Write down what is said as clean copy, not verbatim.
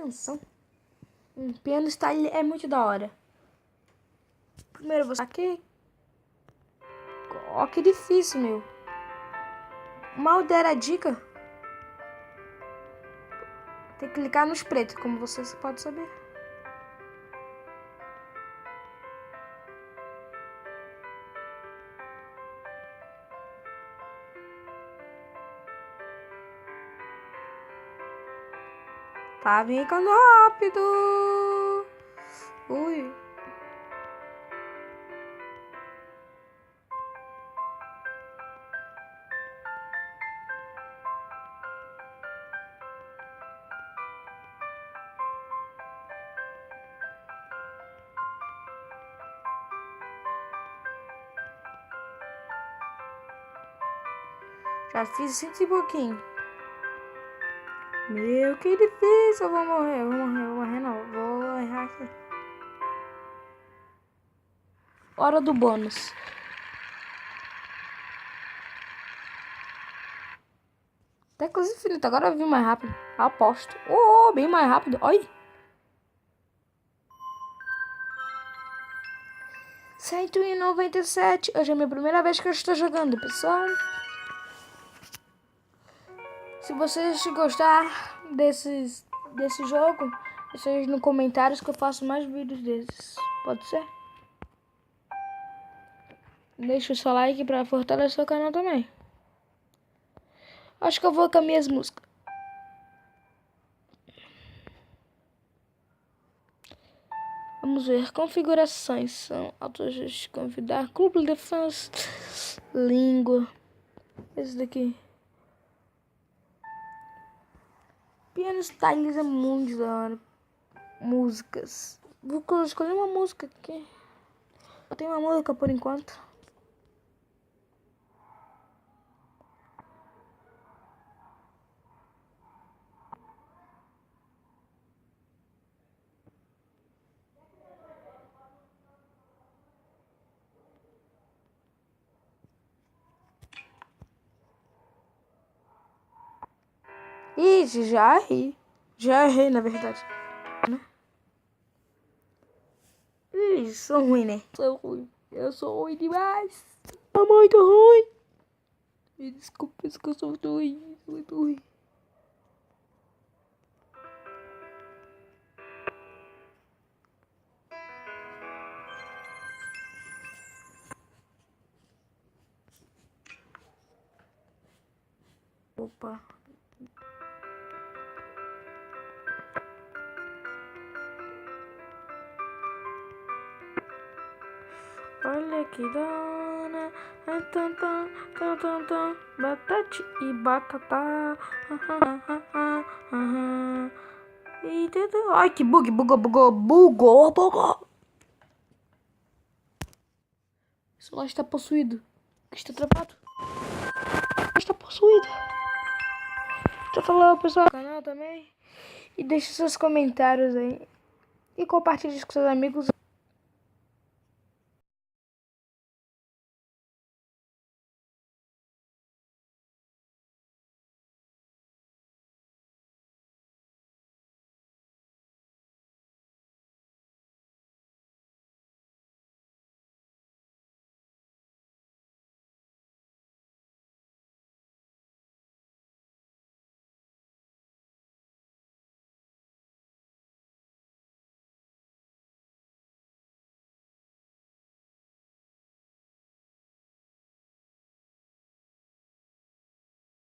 Atenção. Piano style é muito da hora. Primeiro você aqui. Ó, que difícil, meu. Mal der a dica. Tem que clicar nos pretos, como você pode saber. Tá ficando rápido. Ui. Já fiz 100 e pouquinho. Meu, que difícil. Eu vou morrer, não. Vou errar aqui. Hora do bônus. Teclas infinitas. Agora eu vi mais rápido. Aposto. Oh, bem mais rápido. Olha. 197. Hoje é a minha primeira vez que eu estou jogando, pessoal. Se vocês gostaram desse jogo, deixa aí nos comentários que eu faço mais vídeos desses. Pode ser? Deixa o seu like pra fortalecer o canal também. Acho que eu vou com as minhas músicas. Vamos ver. Configurações. São autoajuste, convidar, clube de fãs, língua. Esse daqui. Piano styles é muito da hora. Músicas. Vou escolher uma música aqui. Eu tenho uma música por enquanto. Ih, já errei. Já errei, na verdade. Ih, sou ruim, né? Sou ruim. Eu sou ruim demais. Tá muito ruim. Me desculpe, que eu sou muito ruim. Muito ruim. Opa. Olha que dona, batata e batata. E tudo. Ai, que bugou. Isso lá está possuído. Está atrapado. Está possuído. Deixa eu falar pro pessoal do canal também. E deixe seus comentários aí. E compartilhe com seus amigos.